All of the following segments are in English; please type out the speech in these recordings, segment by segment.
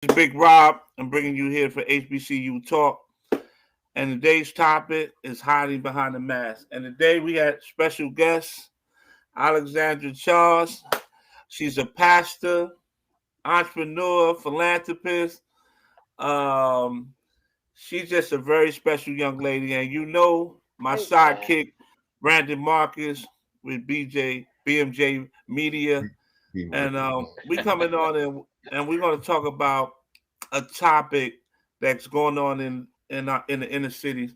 This is Big Rob. I'm bringing you here for HBCU Talk. And today's topic is hiding behind the mask. And today we had special guest, Alexandra Charles. She's a pastor, entrepreneur, philanthropist. Um, she's just a very special young lady. And you know my Amen. sidekick, Brandon Marcus with BMJ Media. And we coming on and we're going to talk about a topic that's going on in the inner cities,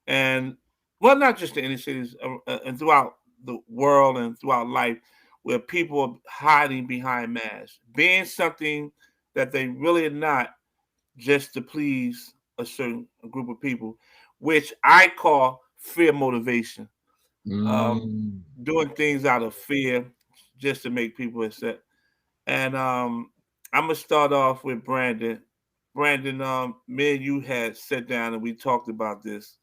and well, not just the inner cities, and throughout the world and throughout life, where people are hiding behind masks, being something that they really are not, just to please a certain group of people, which I call fear motivation. Um, Mm, Doing things out of fear just to make people accept. And I'm gonna start off with Brandon. Brandon, me and you had sat down and we talked about this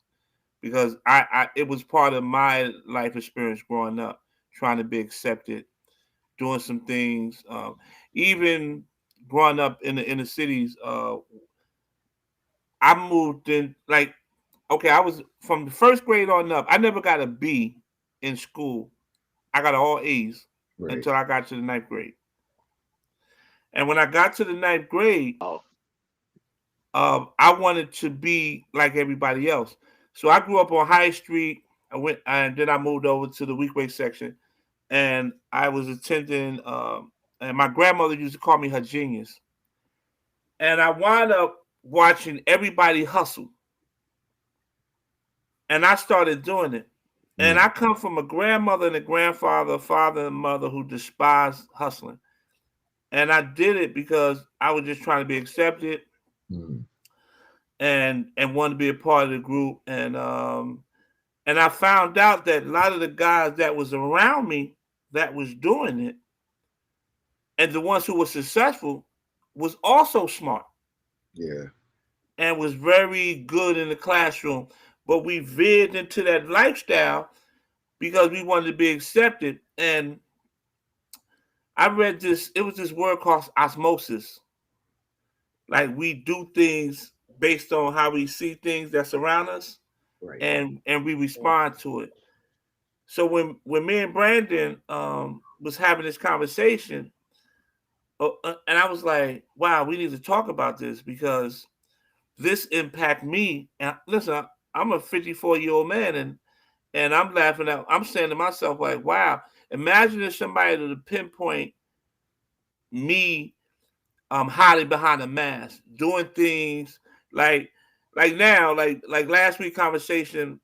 because I it was part of my life experience growing up, trying to be accepted, doing some things, even growing up in the inner cities. I moved in like okay, I was from the first grade on up. I never got a B in school. I got all A's right. until I got to the ninth grade. And when I got to the ninth grade, Oh, I wanted to be like everybody else. So I grew up on High Street. I went and then I moved over to the weekday section, and I was attending. And my grandmother used to call me her genius, and I wound up watching everybody hustle, and I started doing it. And Mm, I come from a grandmother and a grandfather, father and mother who despised hustling, and I did it because I was just trying to be accepted mm, and wanted to be a part of the group. And I found out that a lot of the guys that was around me that was doing it, and the ones who were successful, was also smart yeah. and was very good in the classroom. But we veered into that lifestyle because we wanted to be accepted. And I read this, it was this word called osmosis. Like we do things based on how we see things that surround us, Right. and we respond to it. So when me and Brandon was having this conversation, and I was like, "Wow, we need to talk about this because this impact me." And listen, I'm a 54-year-old man, and I'm laughing out. I'm saying to myself, like, "Wow, imagine if somebody to pinpoint me hiding behind a mask, doing things like now, like last week conversation,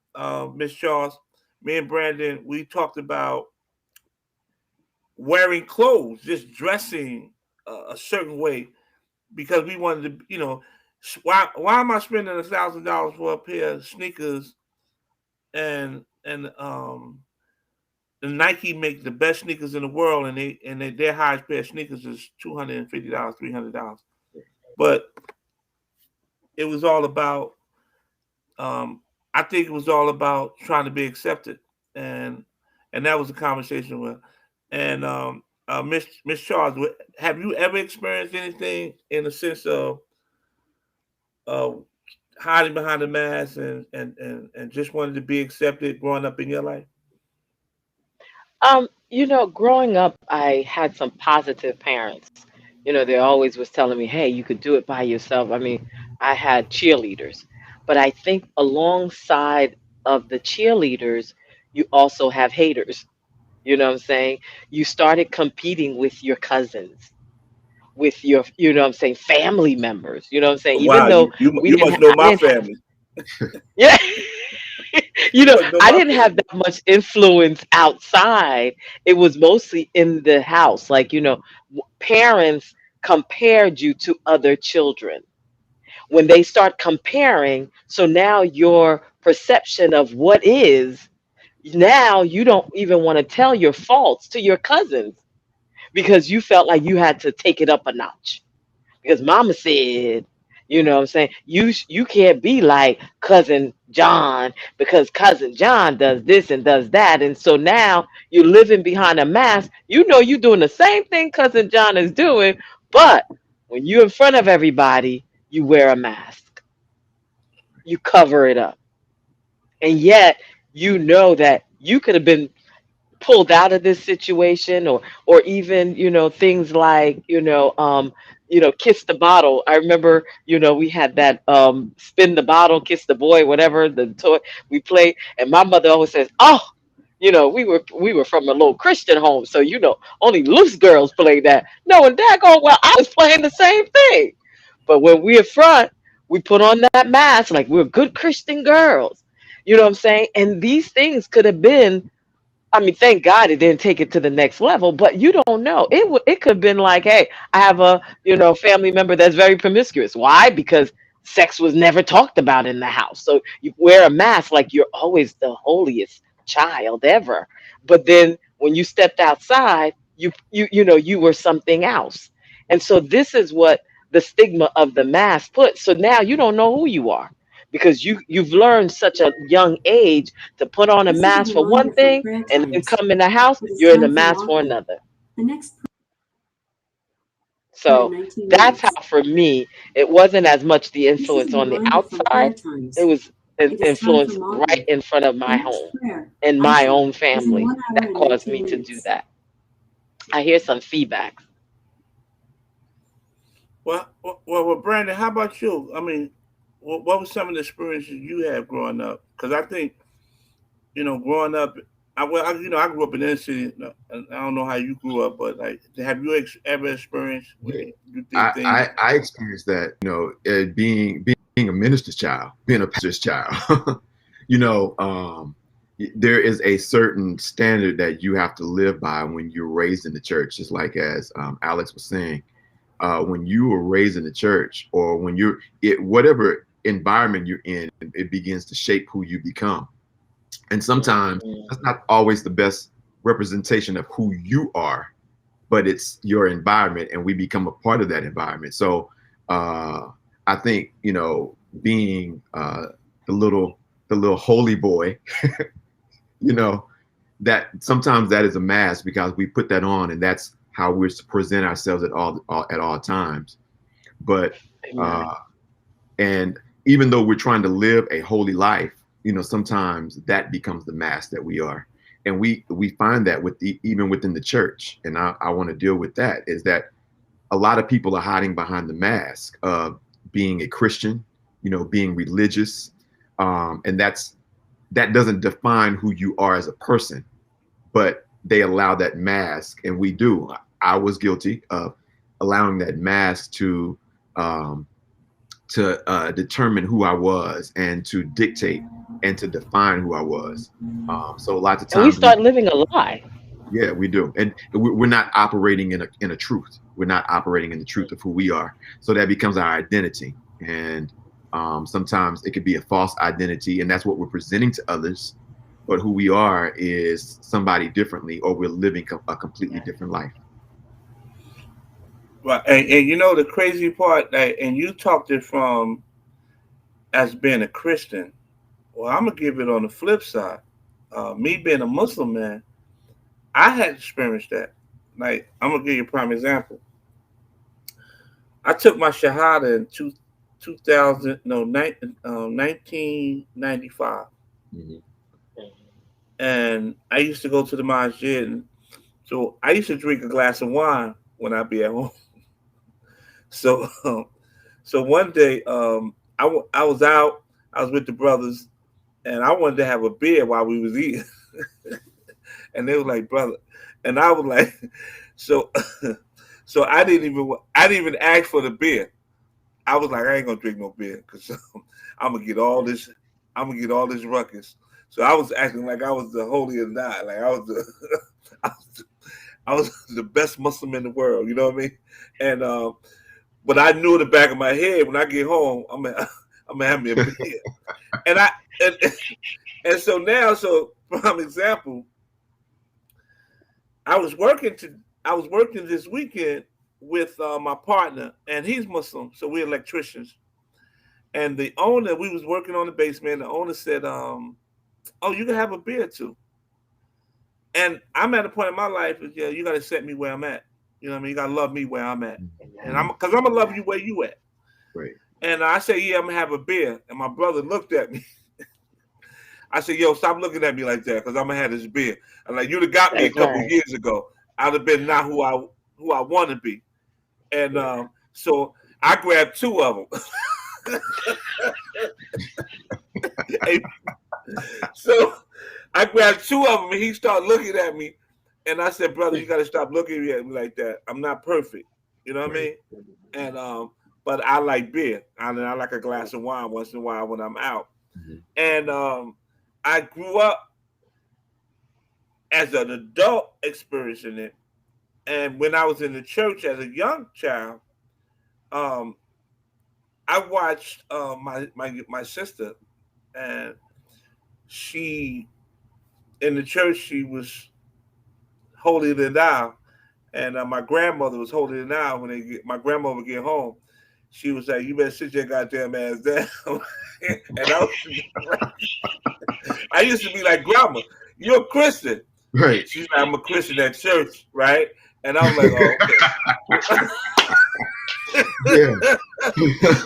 Miss Charles, me and Brandon, we talked about wearing clothes, just dressing a certain way because we wanted to, why am I spending $1,000 for a pair of sneakers and the Nike make the best sneakers in the world and their highest pair of sneakers is $250, $300. But it was all about um, I think it was all about trying to be accepted, and and that was the conversation with. And Miss Charles, have you ever experienced anything in the sense of uh, hiding behind the mask and just wanted to be accepted growing up in your life? growing up, I had some positive parents. They always was telling me, "Hey, you could do it by yourself." I mean, I had cheerleaders, but I think alongside of the cheerleaders, you also have haters. You know what I'm saying? You started competing with your cousins, with your, what I'm saying, family members. You know what I'm saying? Even Wow, though you must know I my didn't have, family. yeah. You must know I my didn't have family. that much influence outside. It was mostly in the house. Like, parents compared you to other children. When they start comparing, so now your perception of what is, now you don't even want to tell your faults to your cousins because you felt like you had to take it up a notch because mama said, what I'm saying, you can't be like cousin John because cousin John does this and does that. And so now you're living behind a mask. You're doing the same thing cousin John is doing, but When you're in front of everybody, you wear a mask. You cover it up. And yet, you know that you could have been pulled out of this situation, or even, things like, kiss the bottle. I remember, we had that spin the bottle, kiss the boy, whatever the toy we played. And my mother always says, oh, we were from a little Christian home, so only loose girls play that. No, and daggone well, I was playing the same thing. But when we're front, we put on that mask like we're good Christian girls. You know what I'm saying? And these things could have been, I mean, thank God it didn't take it to the next level, but you don't know. It could have been like, hey, I have a, family member that's very promiscuous. Why? Because sex was never talked about in the house. So you wear a mask like you're always the holiest child ever. But then when you stepped outside, you were something else. And so this is what the stigma of the mask puts. So now you don't know who you are, because you've learned such a young age to put on a This is a mask for one reminder from thing, prayer and then times. come in the house, It is you're in the time for mask for Martha. another. The next prayer in So 19 that's how, minutes. for me, it wasn't as much the This is influence a on the reminder from outside. prayer It times. was an It is time for influence right Martha. in front of The my next home prayer, and my Aisha, own is in family 1 hour that and caused 19 me to do minutes. that. I hear some feedback. Well, Brandon, how about you? I mean, what were some of the experiences you had growing up? Because I think, growing up, I grew up in the inner city. And I don't know how you grew up, but like, have you ever experienced where Yeah. you did things? I experienced that, being a minister's child, being a pastor's child. you know, um, there is a certain standard that you have to live by when you're raised in the church, just like as Alex was saying. When you were raised in the church, or when whatever environment you're in, it begins to shape who you become. And sometimes Mhm. that's not always the best representation of who you are, but it's your environment, and we become a part of that environment. So uh, I think, being the little holy boy, you know, that sometimes that is a mask, because we put that on, and that's how we're to present ourselves at all times. But Amen. uh, and even though we're trying to live a holy life, sometimes that becomes the mask that we are. And we find that even within the church. And I want to deal with that, is that a lot of people are hiding behind the mask of being a Christian, being religious. And that doesn't define who you are as a person, but they allow that mask. And we do. I was guilty of allowing that mask um, to determine who I was, and to dictate and to define who I was. So lots of And we times start living a lie. yeah, we do, and we're not operating in a truth. We're not operating in the truth of who we are. So that becomes our identity, and sometimes it could be a false identity, and that's what we're presenting to others. But who we are is somebody differently, or we're living a completely different life. Right, and the crazy part, that, and you talked it from as being a Christian. Well, I'm gonna give it on the flip side. Me being a Muslim man, I had experienced that. Like, I'm gonna give you a prime example. I took my Shahada in 2000, no, 1995, Mhm. and I used to go to the masjid. And so I used to drink a glass of wine when I'd be at home. So, so one day, I was out. I was with the brothers, and I wanted to have a beer while we was eating. And they were like, brother, and I was like, so, so I didn't even ask for the beer. I was like, I ain't gonna drink no beer because I'm gonna get all this, I'm gonna get all this ruckus. So I was acting like I was the holy and not, like I was the, I was the, I was the best Muslim in the world. You know what I mean? And but I knew in the back of my head, when I get home, I'm gonna have me a beer. And and, and so now, so for example, I was working to I was working this weekend with my partner, and he's Muslim, so we're electricians. And the owner, we was working on the basement. The owner said, "Oh, you can have a beer too." And I'm at a point in my life, yeah, you got to set me where I'm at. You know what I mean? You gotta love me where I'm at, and Mhm. I'm gonna love you where you at. Right. And I said, yeah, I'm gonna have a beer. And my brother looked at me. I said, yo, stop looking at me like that, because I'm gonna have this beer. I'm like, you'd have got me a That's couple right. years ago. I'd have been not who I want to be. And so I grabbed two of them. So I grabbed two of them, and he started looking at me. And I said, brother, you got to stop looking at me like that. I'm not perfect. You know what I Right. mean? And but I like beer. I like a glass of wine once in a while when I'm out. Mhm. And I grew up as an adult experiencing it. And when I was in the church as a young child, um, I watched my sister, and she in the church she was holding it down, and my grandmother was holding it down when my grandmother would get home. She was like, "You better sit your goddamn ass down." And I used to be like, "Grandma, you're a Christian." Right. She's like, "I'm a Christian at church, right?" And I was like, "Oh, okay." Yeah.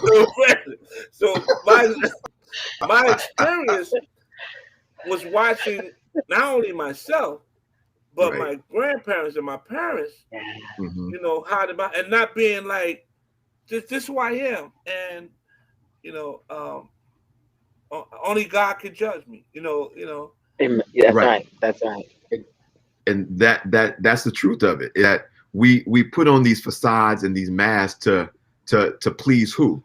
so, so my experience was watching not only myself but Right. my grandparents and my parents, Hmm. how to and not being like this is who I am, and you know, only God can judge me. That's Right. right. That's right. And that's the truth of it. That we put on these facades and these masks to please who?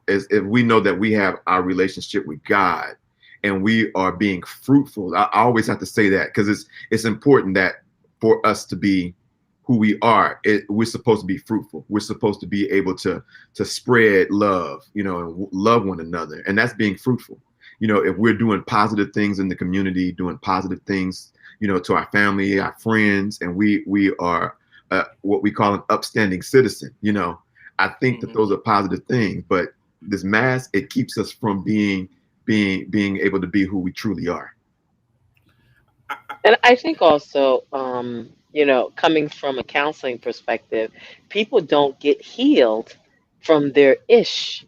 As if we know that we have our relationship with God and we are being fruitful. I always have to say that because it's important that for us to be who we are, we're supposed to be fruitful. We're supposed to be able to spread love, and love one another, and that's being fruitful. If we're doing positive things in the community, doing positive things, to our family, our friends, and we are what we call an upstanding citizen. I think that Mm-hmm. those are positive things, but this mask, it keeps us from being able to be who we truly are. And I think also, coming from a counseling perspective, people don't get healed from their ish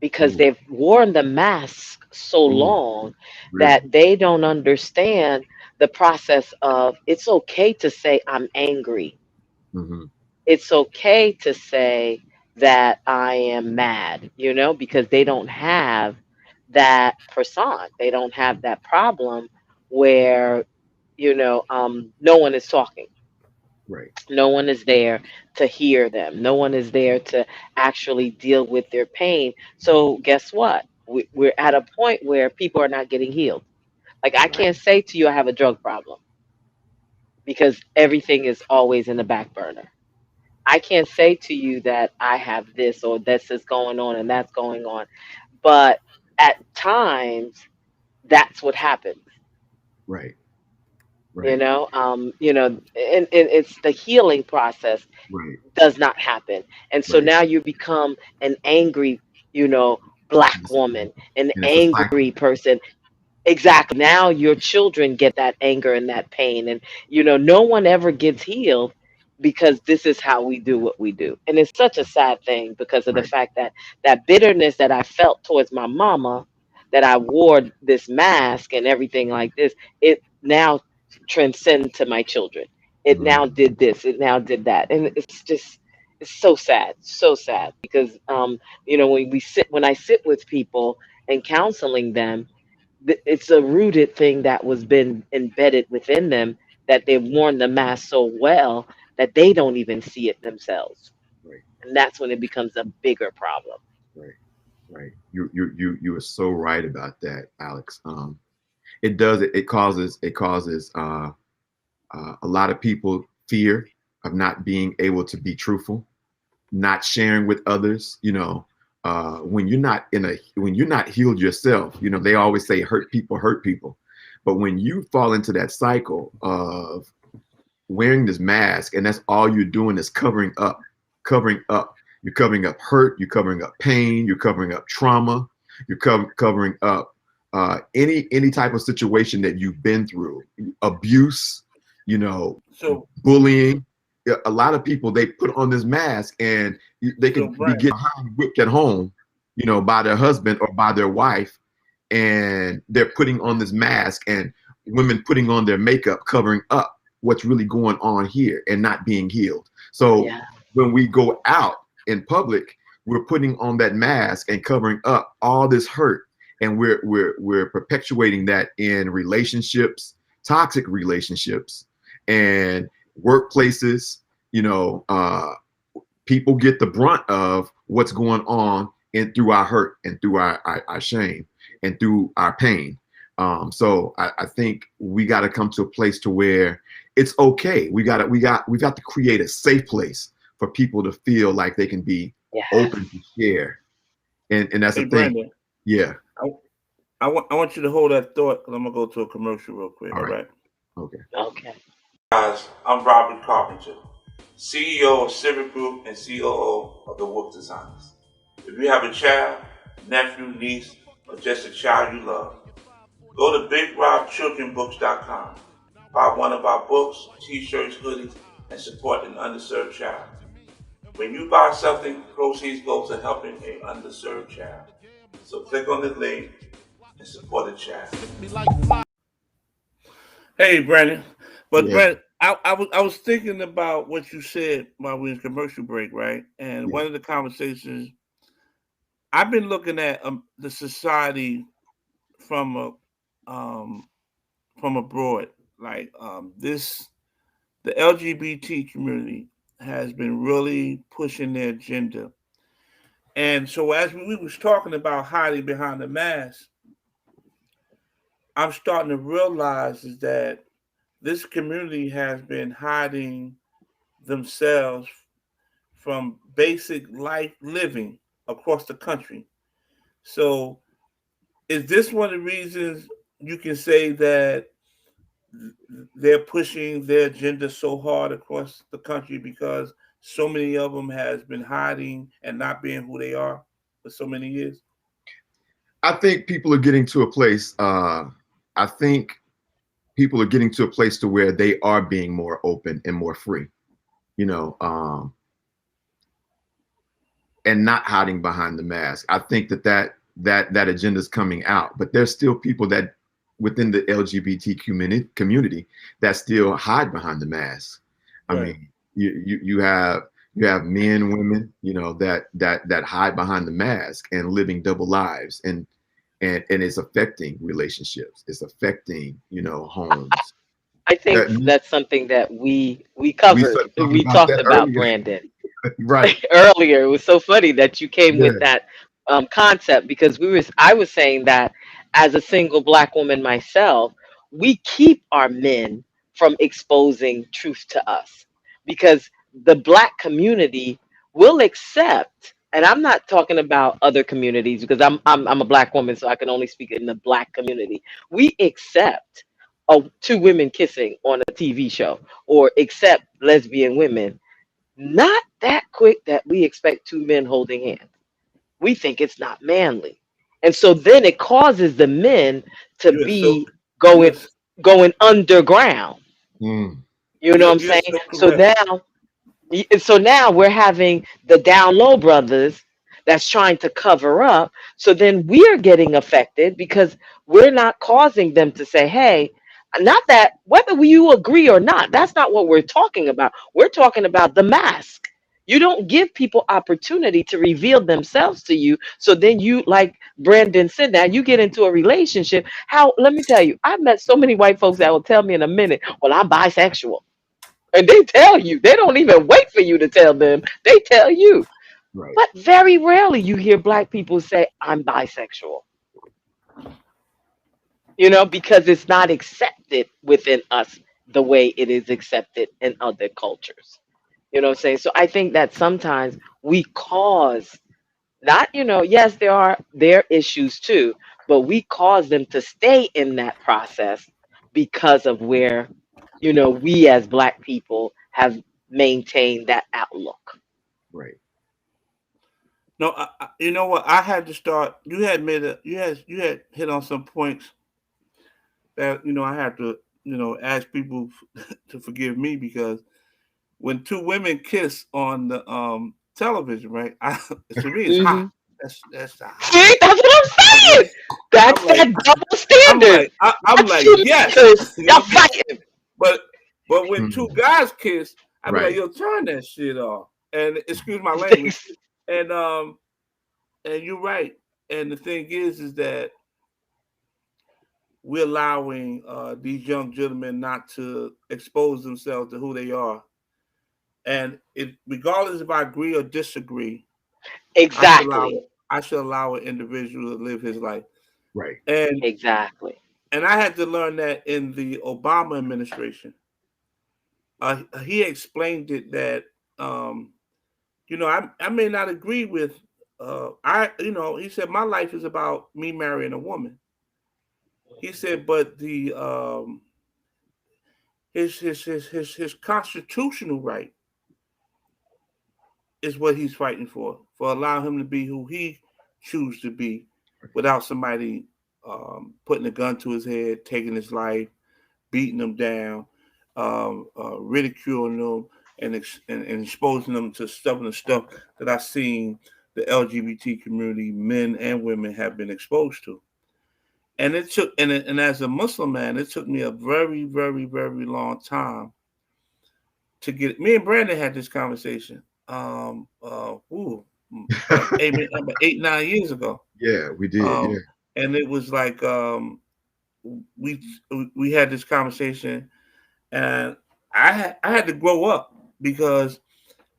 because Ooh, they've worn the mask so ooh, long really? that they don't understand the process of it's okay to say I'm angry. Hmm. It's okay to say that I am mad, because they don't have that person. They don't have that problem where, no one is talking. Right, No one is there to hear them. No one is there to actually deal with their pain. So, guess what? We're at a point where people are not getting healed. Like, I right, can't say to you, I have a drug problem because everything is always in the back burner. I can't say to you that I have this or this is going on and that's going on. But at times, that's what happens. right, You right, know, um, you know, and it's the healing process right, does not happen. And so right. now you become an angry, you know, black And it's, woman, an and it's a cycle. angry person. Exactly. Now your children get that anger and that pain. And, no one ever gets healed because this is how we do what we do. And it's such a sad thing because of the Right, fact that that bitterness that I felt towards my mama, that I wore this mask and everything like this, it now transcend to my children. It now mm, did this, it now did that. And it's so sad because, when I sit with people and counseling them, it's a rooted thing that was been embedded within them that they've worn the mask so well that they don't even see it themselves, right, and that's when it becomes a bigger problem. right, right. You are so right about that, Alex. It does it causes a lot of people fear of not being able to be truthful, not sharing with others. When you're not healed yourself, they always say hurt people. But when you fall into that cycle of wearing this mask and that's all you're doing is covering up. You're covering up hurt, you're covering up pain, you're covering up trauma, you're covering up any type of situation that you've been through, abuse, you know, So bullying. a lot of people, they put on this mask and they So can be Brandon, getting whipped at home, by their husband or by their wife, and they're putting on this mask, and women putting on their makeup, covering up what's really going on here and not being healed. So Yeah. when we go out in public, we're putting on that mask and covering up all this hurt, and we're perpetuating that in relationships, toxic relationships, and workplaces. You know, people get the brunt of what's going on and through our hurt and through our shame and through our pain. So I think we got to come to a place to where it's okay. We got to create a safe place for people to feel like they can be Yes. open to share. And that's hey the thing. Brandon, Yeah. I want you to hold that thought because I'm gonna go to a commercial real quick. All All right. right. Okay. Okay. Guys, I'm Robert Carpenter, CEO of Civic Group and COO of the Wolf Designers. If you have a child, nephew, niece, or just a child you love, go to BigRobChildrenBooks.com. Buy one of our books, t-shirts, hoodies, and support an underserved child. When you buy something, proceeds go to helping an underserved child. So click on the link and support a child. Hey, Brandon. But Yeah. Brandon, I was thinking about what you said while we was commercial break, right? And Yeah. one of the conversations I've been looking at the society from from abroad, like this the LGBT community has been really pushing their agenda. And so as we was talking about hiding behind the mask, I'm starting to realize is that this community has been hiding themselves from basic life living across the country. So is this one of the reasons you can say that they're pushing their agenda so hard across the country because so many of them has been hiding and not being who they are for so many years? I think people are getting to a place. I think people are getting to a place to where they are being more open and more free. You know, and not hiding behind the mask. I think that agenda is coming out, but there's still people that within the LGBT community that still hide behind the mask. I Right. mean, you have men, women, that hide behind the mask and living double lives, and it's affecting relationships. It's affecting, homes. I think Uh, that's something that we we covered. started talking We about talked that about earlier, Brandon right? earlier. It was so funny that you came with Yeah, that concept because I was saying that as a single black woman myself, we keep our men from exposing truth to us because the black community will accept. And I'm not talking about other communities because I'm a black woman, so I can only speak in the black community. We accept two women kissing on a TV show or accept lesbian women, not that quick that we expect two men holding hands. We think it's not manly. And so then it causes the men to You are so be you going are going underground. mm, You know what I'm you're saying? so So correct. now so now we're having the down low brothers that's trying to cover up. So then we're getting affected because we're not causing them to say, hey, not that whether you agree or not, that's not what we're talking about. We're talking about the mask. You don't give people opportunity to reveal themselves to you. So then you, like Brandon said, now you get into a relationship. How, let me tell you, I've met so many white folks that will tell me in a minute, well, I'm bisexual. And they tell you. They don't even wait for you to tell them. They tell you. right, But very rarely you hear black people say, I'm bisexual. Because it's not accepted within us the way it is accepted in other cultures. You know what I'm saying? So I think that sometimes we cause not, yes, there are their issues too, but we cause them to stay in that process because of where, we as black people have maintained that outlook. right. No, you know what? I had to start. You had hit on some points that I had to ask people to forgive me because when two women kiss on the television, right? To me, it's hot. Hmm. That's the hot. See, that's what I'm I'm saying. like, I'm That's like, that double standard. I'm Watch like, you yes, niggas. you know Y'all what I mean? fighting. But when two Mhm. guys kiss, I be like, Right. yo, turn that shit off. And excuse my language. And you're right. And the thing is that we're allowing these young gentlemen not to expose themselves to who they are. And regardless if I agree or disagree, I should allow Exactly. I should allow an individual to live his life. Right. And Exactly. I had to learn that in the Obama administration. He explained it that I may not agree with he said my life is about me marrying a woman. He said, but the his constitutional right is what he's fighting for allowing him to be who he chooses to be without somebody putting a gun to his head, taking his life, beating him down, ridiculing them, and exposing them to some of the stuff that I've seen the LGBT community, men and women, have been exposed to. And it took, and as a Muslim man, it took me a very, very, very long time to get. Me and Brandon had this conversation. About 8 9 years ago. Yeah, we did. Yeah. Um, and it was like we we had this conversation, and I had to grow up because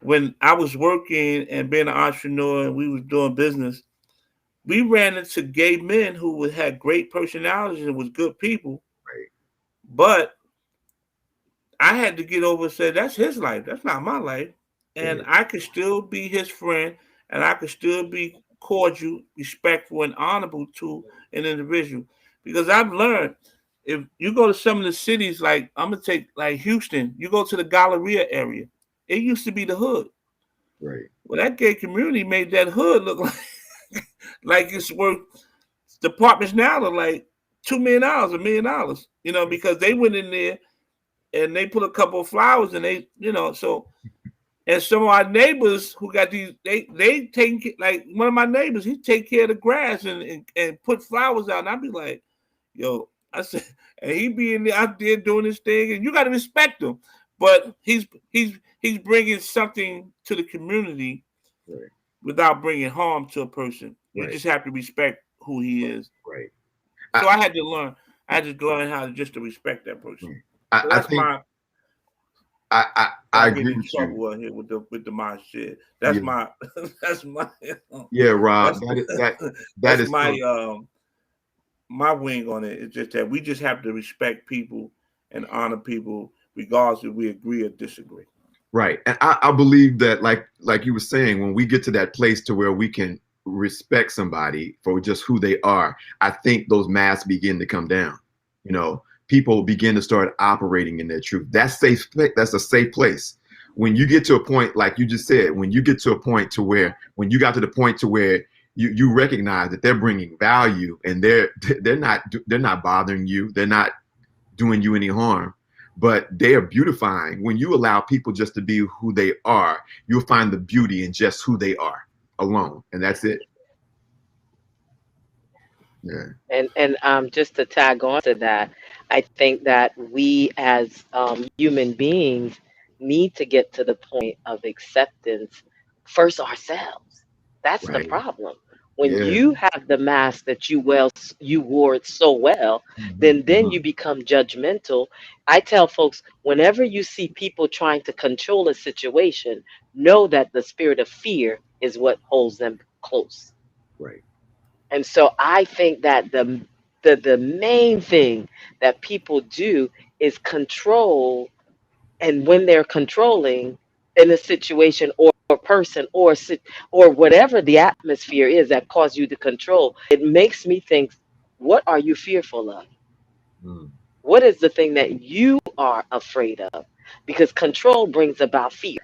when I was working and being an entrepreneur and we was doing business, we ran into gay men who had great personalities and was good people, Right. but I had to get over and say that's his life. That's not my life. And Right. I could still be his friend and I could still be cordial, respectful, and honorable to an individual. Because I've learned if you go to some of the cities, like I'm gonna take like Houston, you go to the Galleria area. It used to be the hood. Right. Well, that gay community made that hood look like like it's worth the apartments now are like $2 million, $1 million, because they went in there and they put a couple of flowers and so and some of our neighbors who got these they take like one of my neighbors, he take care of the grass and put flowers out, and I'd be like, yo, I said, and he be in there out there doing his thing, and you got to respect him, but he's bringing something to the community Right. without bringing harm to a person. You Right. just have to respect who he is. Right. I, So I had to learn. I had to learn how to just to respect that person. right. So I that's think my. I I get agree in with you. trouble out here with the my shit. That's Yeah. my. That's my. Yeah, Rob. That's That that's is my so my wing on it. It's just that we just have to respect people and honor people regardless if we agree or disagree. right. And I believe that like you were saying, when we get to that place to where we can respect somebody for just who they are, I think those masks begin to come down. You know, people begin to start operating in their truth. That's a safe place. When you get to a point, like you just said, when you get to a point to where when you got to the point to where you recognize that they're bringing value and they're not bothering you, they're not doing you any harm, but they are beautifying. When you allow people just to be who they are, you'll find the beauty in just who they are alone, and that's it. Yeah. And just to tag on to that, I think that we as human beings need to get to the point of acceptance first ourselves. That's the Right. problem. When Yeah. you have the mask that you wore it so well, Mhm, then mhm. you become judgmental. I tell folks, whenever you see people trying to control a situation, know that the spirit of fear is what holds them close. Right. And so I think that the main thing that people do is control, and when they're controlling in a situation or a person or whatever the atmosphere is that cause you to control, it makes me think, what are you fearful of? Mm. What is the thing that you are afraid of? Because control brings about fear.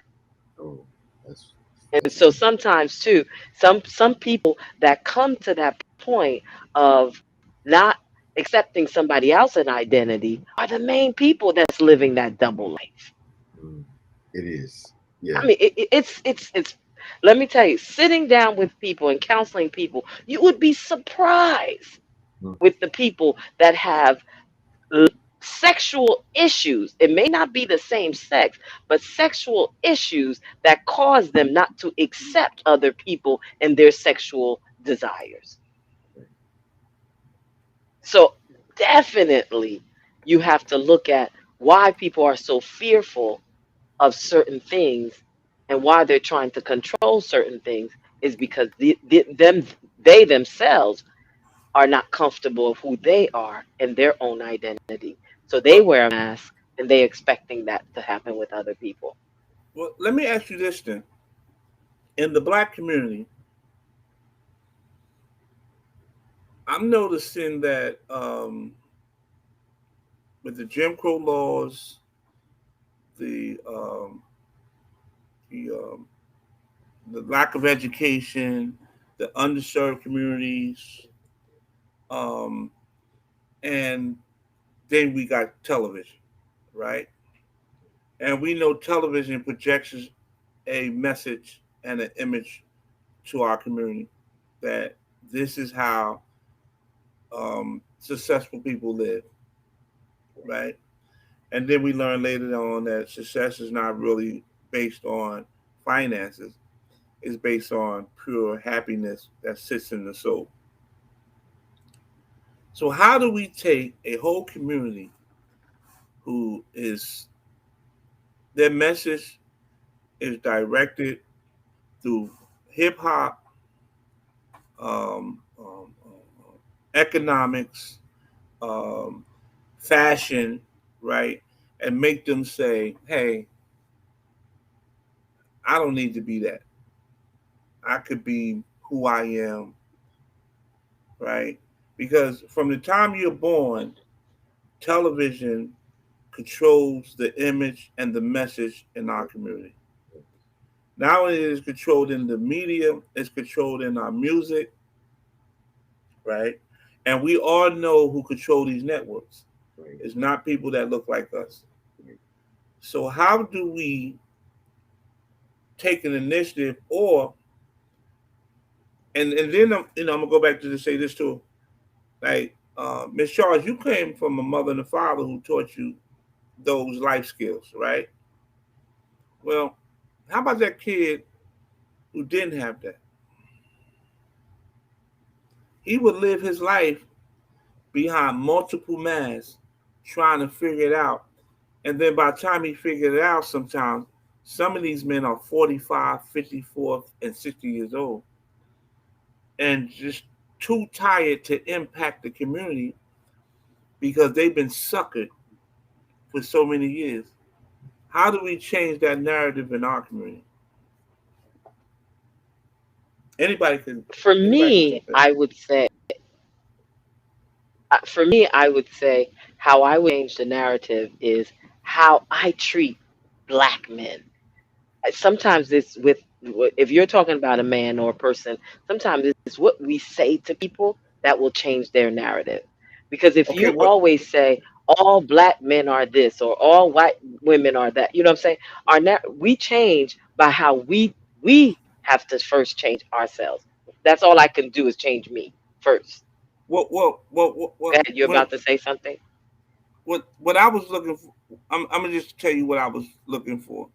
Oh, that's And that's so sometimes too, some people that come to that point of not accepting somebody else's identity are the main people that's living that double life. mm. It is. I Yeah. mean, it's. Let me tell you, sitting down with people and counseling people, you would be surprised Mm. with the people that have sexual issues. It may not be the same sex, but sexual issues that cause them not to accept other people and their sexual desires. So definitely, you have to look at why people are so fearful of certain things and why they're trying to control certain things is because they themselves are not comfortable of who they are and their own identity. So they Well, wear a mask and they expecting that to happen with other people. well, let me ask you this then. In the black community, I'm noticing that with the Jim Crow laws, the um, the the lack of education, the underserved communities, um, and then we got television, right? And we know television projects a message and an image to our community that this is how successful people live, right? And then we learn later on that success is not really based on finances; it's based on pure happiness that sits in the soul. So, how do we take a whole community who is their message is directed through hip hop, economics, um, fashion, right? And make them say, hey, I don't need to be that. I could be who I am, right? Because from the time you're born, television controls the image and the message in our community. Now it is controlled in the media, it's controlled in our music, right? And we all know who control these networks. Right. It's not people that look like us. Right. So how do we take an initiative or and then I'm gonna go back to say this too. Like Miss Charles, you came from a mother and a father who taught you those life skills, right? Well, how about that kid who didn't have that? He would live his life behind multiple masks, trying to figure it out. And then by the time he figured it out, sometimes some of these men are 45, 54, and 60 years old and just too tired to impact the community because they've been suckered for so many years. How do we change that narrative in our community? Anybody can For anybody can me, jump in. I would say, how I would change the narrative is how I treat black men. Sometimes it's with, if you're talking about a man or a person, sometimes it's what we say to people that will change their narrative. Because if Okay, you what always say all black men are this or all white women are that, you know what I'm saying? We change by how we have to first change ourselves. That's all I can do is change me first. what Go ahead, you're about to say something. what I was looking for. I'm gonna just tell you what I was looking for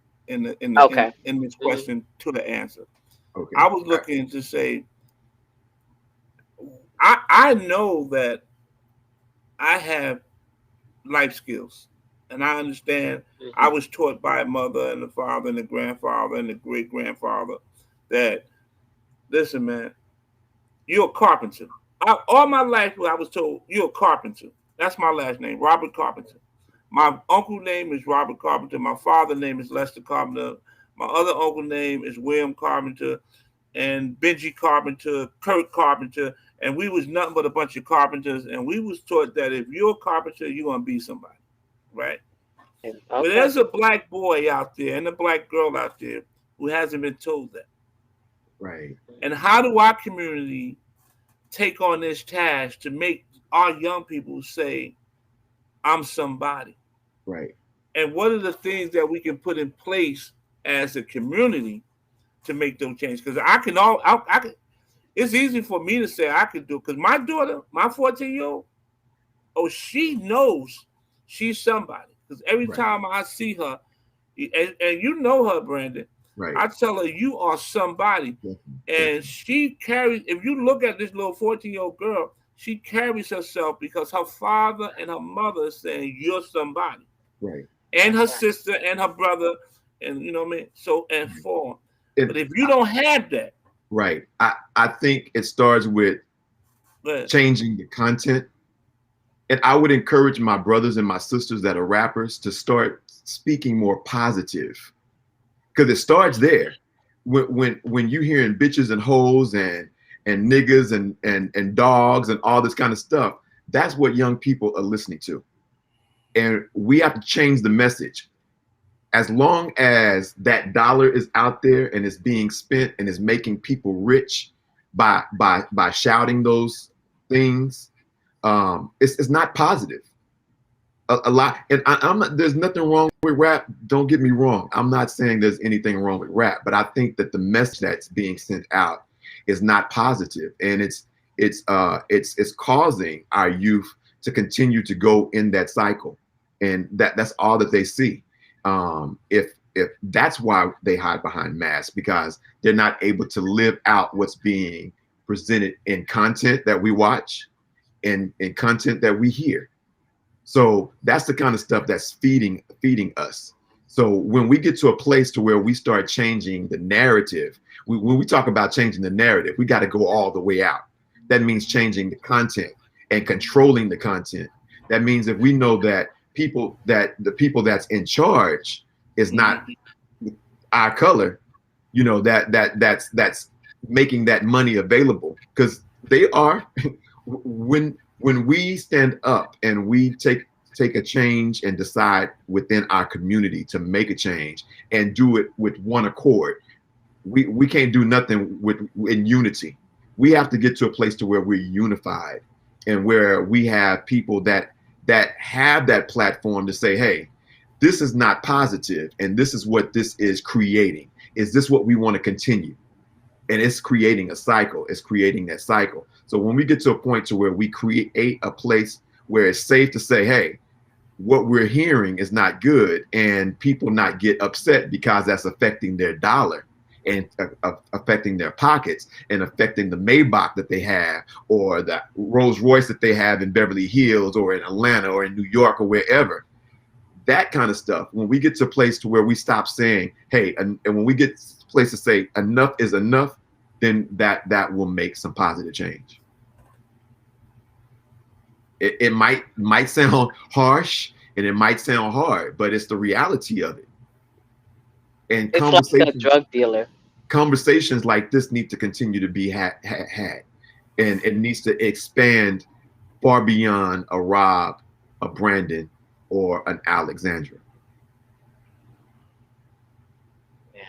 Okay. in this Hmm. question to the answer. I Okay. was looking to say I know that I have life skills, and I understand. I Hmm. was taught by a mother and a father and a grandfather and a great grandfather that listen, man, you're a carpenter. All my life, I was told you're a carpenter. That's my last name, Robert Carpenter. My uncle name is Robert Carpenter. My father name is Lester Carpenter. My other uncle name is William Carpenter and Benji Carpenter, Kurt Carpenter, and we was nothing but a bunch of carpenters. And we was taught that if you're a carpenter, you're gonna be somebody, right? But Okay. there's a black boy out there and a black girl out there who hasn't been told that. Right. And how do our community take on this task to make our young people say, "I'm somebody"? Right. and what are the things that we can put in place as a community to make those changes? Because I can. It's easy for me to say I can do it because my daughter, my 14-year-old, oh, she knows she's somebody. Because every Right. time I see her, and you know her, Brandon, Right. I tell her you are somebody, Definitely. and Definitely. she carries. If you look at this little 14-year-old girl, she carries herself because her father and her mother is saying you're somebody, Right. and That's her right. sister and her brother, and you know what I mean. So and Right. four, And but if you don't have that, right. I think it starts with but changing the content. And I would encourage my brothers and my sisters that are rappers to start speaking more positive because it starts there. When you hearing bitches and hoes and niggas and dogs and all this kind of stuff, that's what young people are listening to. And we have to change the message. As long as that dollar is out there and is being spent and is making people rich by shouting those things, it's not positive. A lot, and I'm not. There's nothing wrong with rap. Don't get me wrong. I'm not saying there's anything wrong with rap, but I think that the message that's being sent out is not positive, and it's causing our youth to continue to go in that cycle, and that's all that they see. If that's why they hide behind masks because they're not able to live out what's being presented in content that we watch and in content that we hear. So that's the kind of stuff that's feeding us. So when we get to a place to where we start changing the narrative, when we talk about changing the narrative, we got to go all the way out. That means changing the content and controlling the content. That means if we know that the people that's in charge is not mhm. our color, that's making that money available because they are when we stand up and we take a change and decide within our community to make a change and do it with one accord, we can't do nothing with in unity. We have to get to a place to where we're unified and where we have people that have that platform to say, hey, this is not positive and this is what this is creating. Is this what we want to continue? And it's creating a cycle. It's creating that cycle. So when we get to a point to where we create a place where it's safe to say, hey, what we're hearing is not good, and people not get upset because that's affecting their dollar and affecting their pockets and affecting the Maybach that they have or the Rolls Royce that they have in Beverly Hills or in Atlanta or in New York or wherever. That kind of stuff. When we get to a place to where we stop saying, hey, and when we get to a place to say enough is enough, then that will make some positive change. It might sound harsh and it might sound hard, but it's the reality of it. And It's like a drug dealer. conversations like this need to continue to be had, and it needs to expand far beyond a Rob, a Brandon, or an Alexandra. Yeah.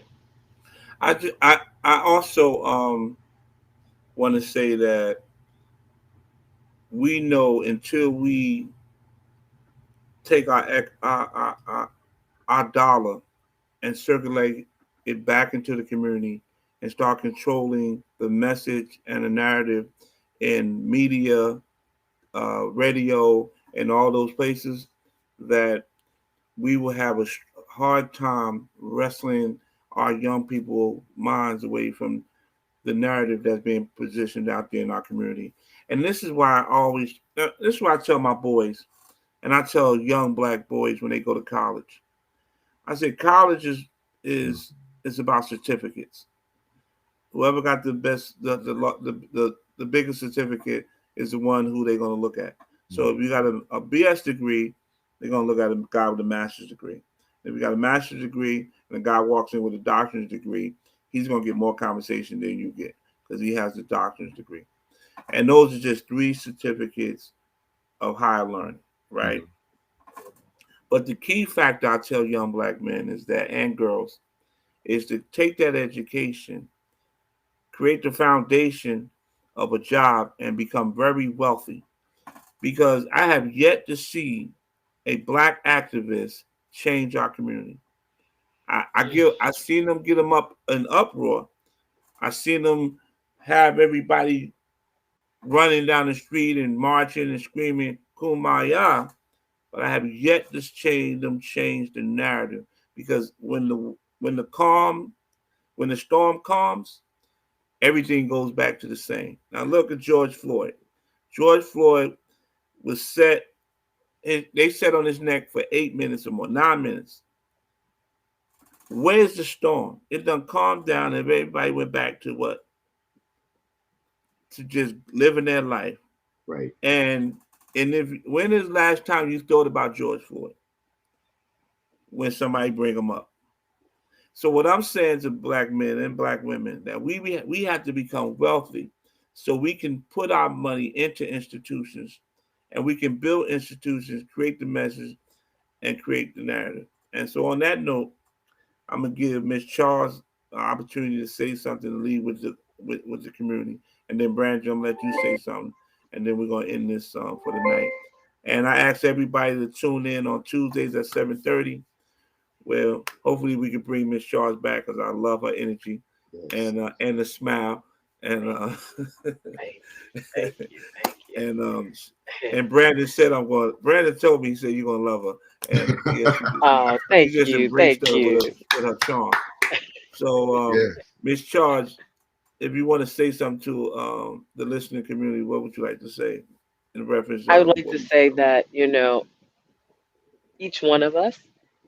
I also want to say that we know until we take our dollar and circulate it back into the community and start controlling the message and the narrative in media, radio, and all those places, that we will have a hard time wrestling our young people minds away from the narrative that's being positioned out there in our community. And this is why this is why I tell my boys, and I tell young black boys when they go to college, I say college is is about certificates. Whoever got the best, the biggest certificate is the one who they're going to look at. So if you got a BS degree, they're going to look at a guy with a master's degree. If you got a master's degree and a guy walks in with a doctorate degree, he's going to get more conversation than you get because he has the doctorate degree. And those are just three certificates of higher learning, right? Mhm. But the key factor I tell young black men is that, and girls, is to take that education, create the foundation of a job, and become very wealthy. Because I have yet to see a black activist change our community. I seen them get them up in uproar. I seen them have everybody running down the street and marching and screaming "Kumbaya," but I have yet to change the narrative, because when the storm calms, everything goes back to the same. Now look at George Floyd. George Floyd was set. They sat on his neck for 8 minutes or more, 9 minutes. Where's the storm? It done calmed down, and everybody went back to what? To just living their life. Right. And if when is the last time you thought about George Floyd? When somebody bring him up. So what I'm saying to black men and black women, that we have to become wealthy so we can put our money into institutions, and we can build institutions, create the message, and create the narrative. And so on that note, I'm gonna give Miss Charles an opportunity to say something to lead with the community, and then Brandon, I'm gonna let you say something, and then we're gonna end this for the night. And I ask everybody to tune in on Tuesdays at 7:30. Well, hopefully we can bring Miss Charles back, because I love her energy Yes. and the smile, and Thank you. Thank you. and and Brandon said I'm going. Brandon told me, he said you're gonna love her, and yeah, Oh, she thank just you. embraced Thank her you. with her charm. So Yeah. Miss Charles, if you want to say something to the listening community, what would you like to say in reference I would of like what to we say talked about? that, each one of us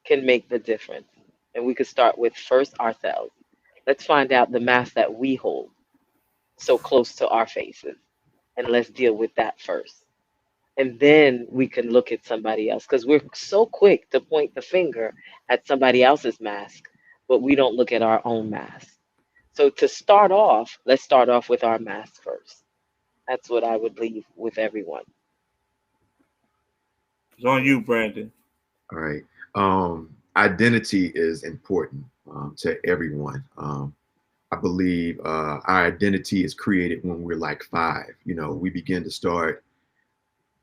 can make the difference. And we could start with first ourselves. Let's find out the mask that we hold so close to our faces. And let's deal with that first. And then we can look at somebody else, because we're so quick to point the finger at somebody else's mask, but we don't look at our own mask. So to start off, let's start off with our mask first. That's what I would leave with everyone. It's on you, Brandon. All right. Identity is important to everyone. I believe our identity is created when we're like 5. We begin to start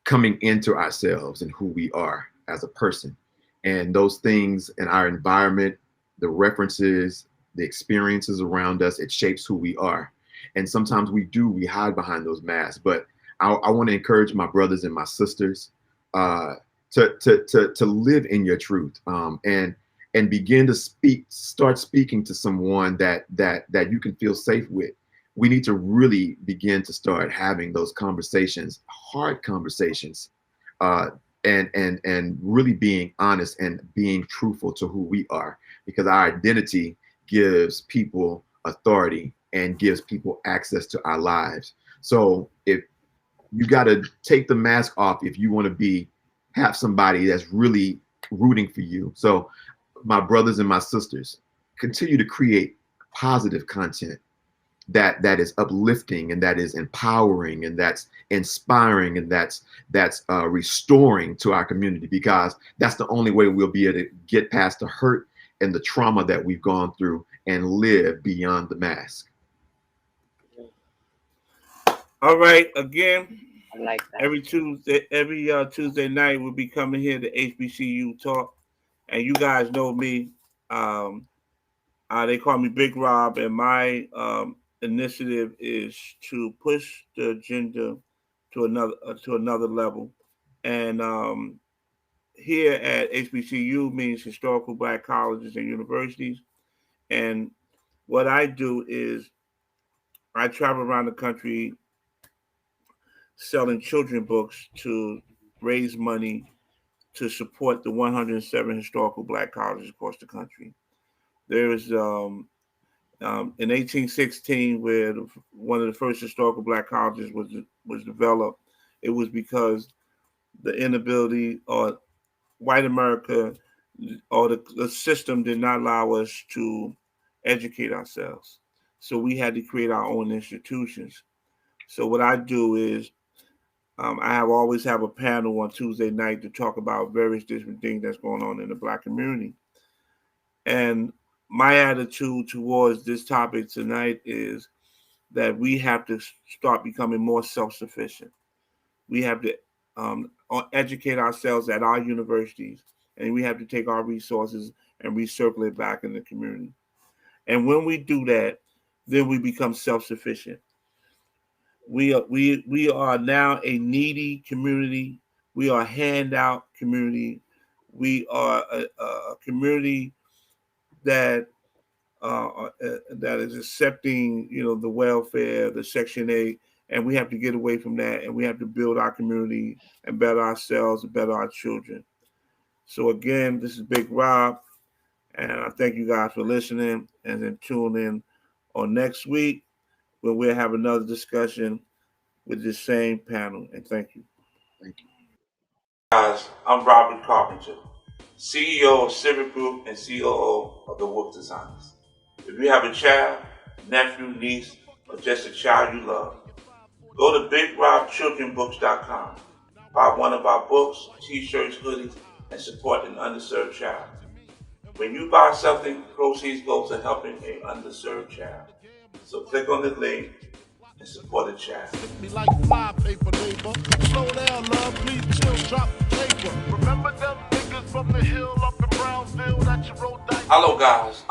coming into ourselves and who we are as a person. And those things in our environment, the references, the experiences around us, it shapes who we are. And sometimes we hide behind those masks. But I want to encourage my brothers and my sisters uh, to live in your truth, and begin to start speaking to someone that you can feel safe with. We need to really begin to start having those conversations, hard conversations, uh, and really being honest and being truthful to who we are, because our identity gives people authority and gives people access to our lives. So if you got to take the mask off if you want to have somebody that's really rooting for you. So my brothers and my sisters, continue to create positive content that is uplifting and that is empowering and that's inspiring and that's restoring to our community, because that's the only way we'll be able to get past the hurt and the trauma that we've gone through and live beyond the mask. All right, again, I like that. every Tuesday night we'll be coming here to HBCU talk, and you guys know me. Um, they call me Big Rob, and my initiative is to push the agenda to another level. And here at HBCU means historical Black colleges and universities. And what I do is I travel around the country selling children books to raise money to support the 107 historical Black colleges across the country. There is in 1816, where one of the first historical Black colleges was developed. It was because the inability, or white America, or the system did not allow us to educate ourselves. So we had to create our own institutions. So what I do is I have always have a panel on Tuesday night to talk about various different things that's going on in the Black community. And my attitude towards this topic tonight is that we have to start becoming more self-sufficient. We have to educate ourselves at our universities, and we have to take our resources and recircle it back in the community. And when we do that, then we become self-sufficient. We are now a needy community. We are a handout community. We are a community that that is accepting, the welfare, the Section 8, and we have to get away from that, and we have to build our community and better ourselves and better our children. So again, this is Big Rob, and I thank you guys for listening, and then tune in on next week when we'll have another discussion with this same panel. And thank you. Thank you. Guys, I'm Robert Carpenter, CEO of Civic Group and COO of the Wolf Designers. If you have a child, nephew, niece, or just a child you love, go to BigRobChildrenBooks.com. Buy one of our books, t-shirts, hoodies, and support an underserved child. When you buy something, proceeds go to helping an underserved child. So click on the link and support a child. Me like fly paper, neighbor. Slow down, love, please chill, drop the paper. Remember them niggas from the hill up in Brownsville that you rode dice? Hello guys,